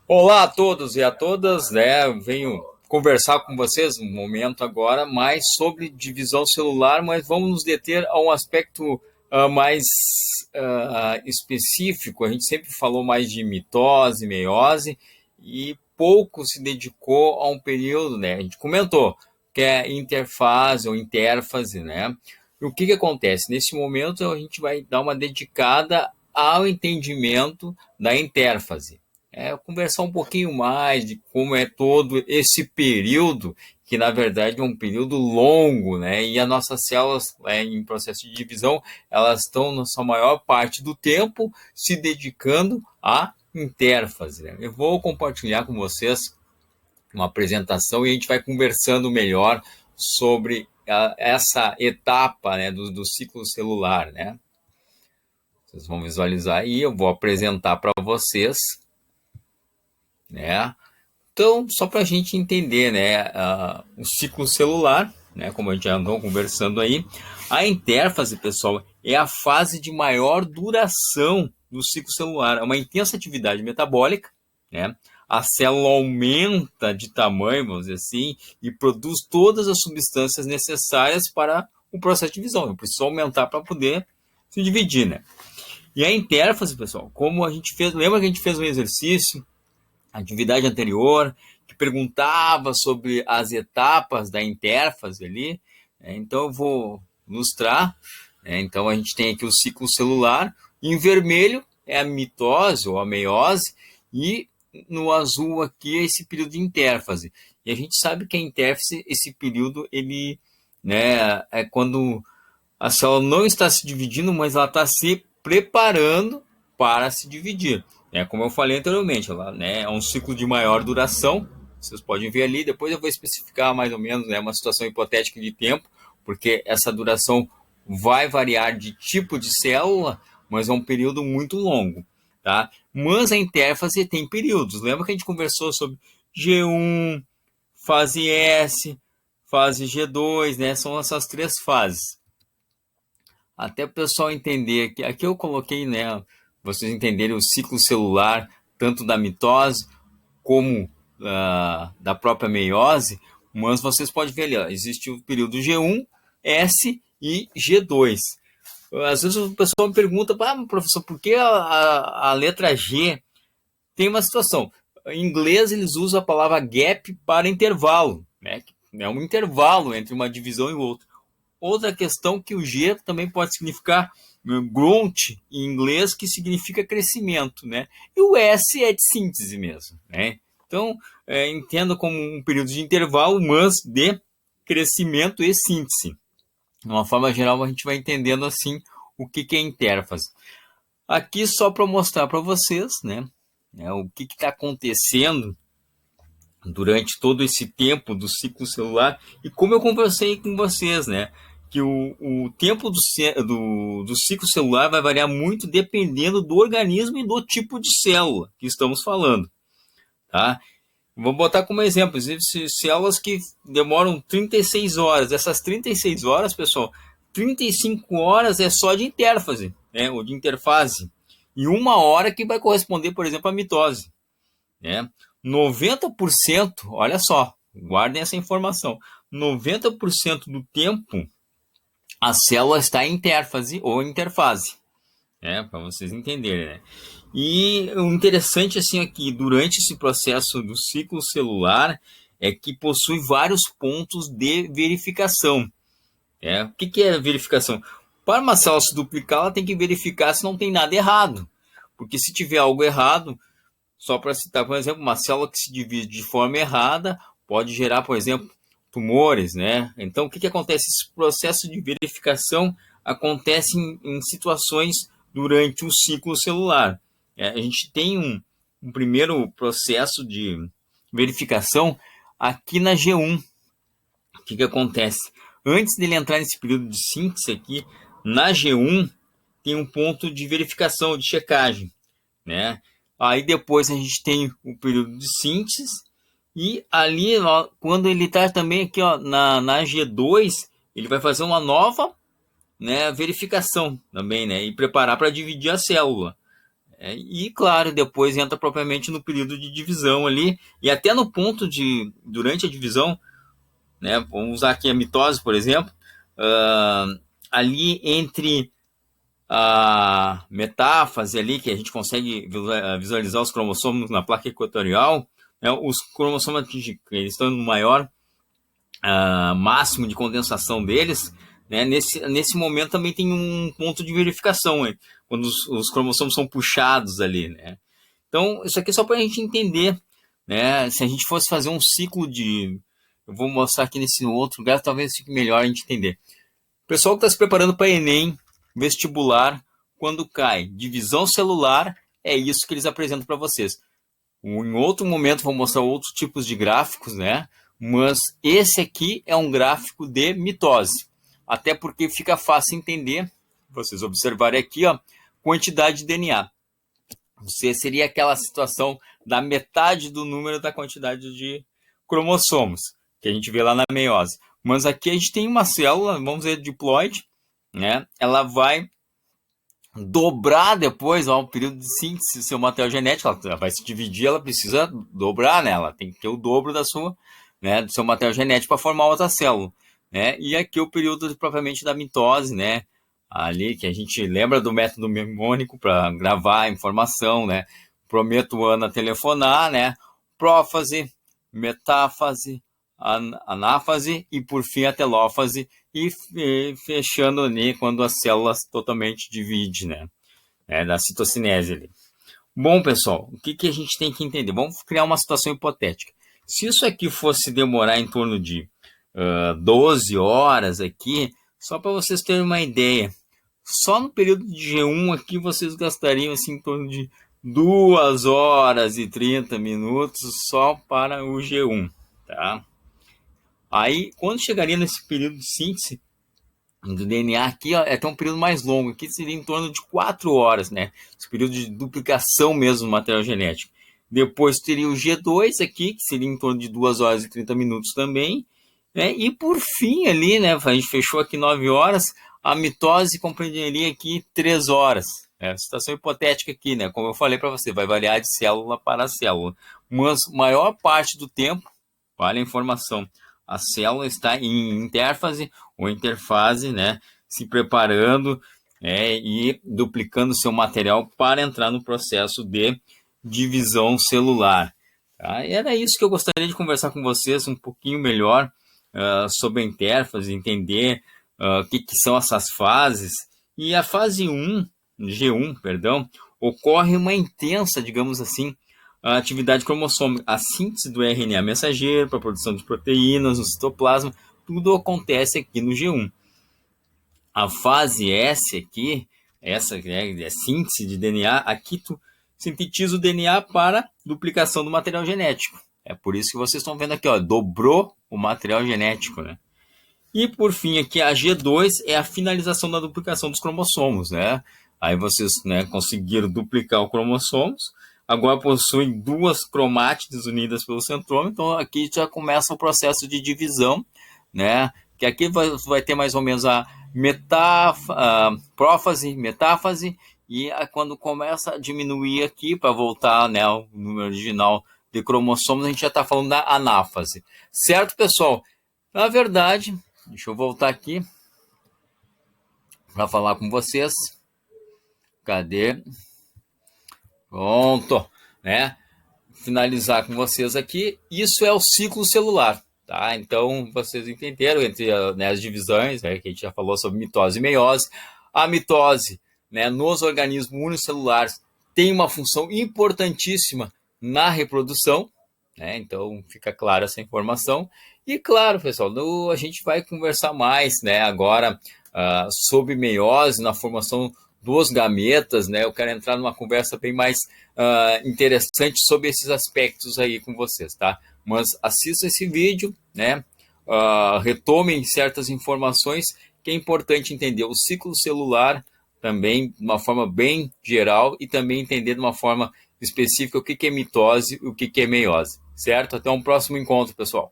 Olá a todos e a todas, né? Venho conversar com vocês um momento agora mais sobre divisão celular, mas vamos nos deter a um aspecto mais específico. A gente sempre falou mais de mitose, meiose e pouco se dedicou a um período, né? A gente comentou que é interfase ou interfase, né? E o que acontece? Nesse momento a gente vai dar uma dedicada ao entendimento da interfase, conversar um pouquinho mais de como é todo esse período, que na verdade é um período longo, né? E as nossas células, em processo de divisão, elas estão na sua maior parte do tempo se dedicando à interfase, né? Eu vou compartilhar com vocês uma apresentação e a gente vai conversando melhor sobre essa etapa, né, do ciclo celular, né? Vocês vão visualizar aí, eu vou apresentar para vocês, né? Então, só para a gente entender, né, o ciclo celular, né, como a gente já andou conversando aí, a intérfase, pessoal, é a fase de maior duração do ciclo celular. É uma intensa atividade metabólica, né? A célula aumenta de tamanho, vamos dizer assim, e produz todas as substâncias necessárias para o processo de divisão. Eu preciso aumentar para poder se dividir, né? E a intérfase, pessoal, como a gente fez, lembra que a gente fez um exercício atividade anterior, que perguntava sobre as etapas da interfase ali. Então, eu vou ilustrar. Então, a gente tem aqui o ciclo celular. Em vermelho é a mitose ou a meiose. E no azul aqui é esse período de interfase. E a gente sabe que a interfase, esse período, ele, né, é quando a célula não está se dividindo, mas ela está se preparando para se dividir. Como eu falei anteriormente, ela, né, é um ciclo de maior duração. Vocês podem ver ali, depois eu vou especificar mais ou menos, né, uma situação hipotética de tempo, porque essa duração vai variar de tipo de célula, mas é um período muito longo. Tá? Mas a interface tem períodos. Lembra que a gente conversou sobre G1, fase S, fase G2, né? São essas três fases. Até o pessoal entender que aqui eu coloquei, né, vocês entenderem o ciclo celular, tanto da mitose como da própria meiose, mas vocês podem ver ali, ó, existe o período G1, S e G2. Às vezes o pessoal me pergunta, professor, por que a letra G tem uma situação? Em inglês eles usam a palavra gap para intervalo, né? É um intervalo entre uma divisão e outra. Outra questão que o G também pode significar growth em inglês, que significa crescimento, né? E o S é de síntese mesmo, né? Então, entenda como um período de intervalo, mas de crescimento e síntese. De uma forma geral, a gente vai entendendo assim o que é interfase. Aqui só para mostrar para vocês, né, o que está acontecendo durante todo esse tempo do ciclo celular e como eu conversei com vocês, né? Que o tempo do ciclo celular vai variar muito dependendo do organismo e do tipo de célula que estamos falando, tá? Vou botar como exemplo, existem células que demoram 36 horas. Essas 36 horas, pessoal, 35 horas é só de interfase, né? Ou de interfase. E 1 hora que vai corresponder, por exemplo, à mitose, né? 90%, olha só, guardem essa informação, 90% do tempo a célula está em interfase ou interfase, né? Para vocês entenderem, né? E o interessante assim aqui, durante esse processo do ciclo celular, é que possui vários pontos de verificação. O que é verificação? Para uma célula se duplicar, ela tem que verificar se não tem nada errado. Porque se tiver algo errado, só para citar, por exemplo, uma célula que se divide de forma errada pode gerar, por exemplo, tumores, né? Então, o que acontece? Esse processo de verificação acontece em situações durante o ciclo celular. A gente tem um primeiro processo de verificação aqui na G1. O que acontece? Antes dele entrar nesse período de síntese aqui, na G1 tem um ponto de verificação, de checagem, né? Aí depois a gente tem o período de síntese e ali, ó, quando ele está também aqui, ó, na G2, ele vai fazer uma nova, né, verificação também, né, e preparar para dividir a célula. E, claro, depois entra propriamente no período de divisão ali, e até no ponto durante a divisão, né, vamos usar aqui a mitose, por exemplo, ali entre a metáfase ali, que a gente consegue visualizar os cromossomos na placa equatorial, né, os cromossomos eles estão no maior máximo de condensação deles, né, nesse momento também tem um ponto de verificação, hein, quando os cromossomos são puxados ali, né. Então, isso aqui é só para a gente entender, né, se a gente fosse fazer um ciclo eu vou mostrar aqui nesse outro lugar, talvez fique melhor a gente entender. O pessoal que está se preparando para Enem, vestibular, quando cai divisão celular, é isso que eles apresentam para vocês. Em outro momento vou mostrar outros tipos de gráficos, né? Mas esse aqui é um gráfico de mitose. Até porque fica fácil entender, vocês observarem aqui, ó, quantidade de DNA. Você seria aquela situação da metade do número da quantidade de cromossomos, que a gente vê lá na meiose. Mas aqui a gente tem uma célula, vamos dizer, diploide, né? Ela vai dobrar depois, ó, o período de síntese do seu material genético, ela vai se dividir, ela precisa dobrar, né? Ela tem que ter o dobro do seu material genético para formar outra célula, né? E aqui o período propriamente da mitose, né? Ali que a gente lembra do método mnemônico para gravar a informação, né? Prometo Ana telefonar, né? Prófase, metáfase, anáfase e por fim a telófase, e fechando ali quando as células totalmente dividem, né, da citocinese ali. Bom, pessoal, o que a gente tem que entender? Vamos criar uma situação hipotética. Se isso aqui fosse demorar em torno de 12 horas aqui, só para vocês terem uma ideia, só no período de G1 aqui vocês gastariam assim, em torno de 2 horas e 30 minutos só para o G1, tá? Aí, quando chegaria nesse período de síntese do DNA aqui, ó, é até um período mais longo, aqui seria em torno de 4 horas, né? Esse período de duplicação mesmo do material genético. Depois teria o G2 aqui, que seria em torno de 2 horas e 30 minutos também, né? E por fim ali, né, a gente fechou aqui 9 horas, a mitose compreenderia aqui 3 horas. Situação hipotética aqui, né? Como eu falei para você, vai variar de célula para célula. Mas maior parte do tempo, vale a informação, a célula está em intérfase ou interfase, né, se preparando, e duplicando seu material para entrar no processo de divisão celular. Tá? Era isso que eu gostaria de conversar com vocês um pouquinho melhor sobre a intérfase, entender o que são essas fases. E a fase 1, G1, perdão, ocorre uma intensa, digamos assim, a atividade cromossômica, a síntese do RNA mensageiro para a produção de proteínas no citoplasma, tudo acontece aqui no G1. A fase S aqui, essa é a síntese de DNA, aqui tu sintetiza o DNA para duplicação do material genético. É por isso que vocês estão vendo aqui, ó, dobrou o material genético, né? E por fim aqui a G2 é a finalização da duplicação dos cromossomos, né? Aí vocês, né, conseguiram duplicar os cromossomos, agora possuem 2 cromátides unidas pelo centrômero, então aqui já começa o processo de divisão, né? Que aqui vai ter mais ou menos a prófase, metáfase, e quando começa a diminuir aqui, para voltar, né, ao número original de cromossomos, a gente já está falando da anáfase. Certo, pessoal? Na verdade, deixa eu voltar aqui para falar com vocês. Cadê? Pronto, né? Finalizar com vocês aqui. Isso é o ciclo celular, tá? Então, vocês entenderam entre né, as divisões, né, que a gente já falou sobre mitose e meiose. A mitose, né, nos organismos unicelulares tem uma função importantíssima na reprodução, né? Então, fica clara essa informação. E, claro, pessoal, a gente vai conversar mais, né, agora sobre meiose na formação dos gametas, né? Eu quero entrar numa conversa bem mais interessante sobre esses aspectos aí com vocês, tá? Mas assistam esse vídeo, né? Retomem certas informações que é importante entender o ciclo celular também de uma forma bem geral e também entender de uma forma específica o que é mitose e o que é meiose, certo? Até um próximo encontro, pessoal.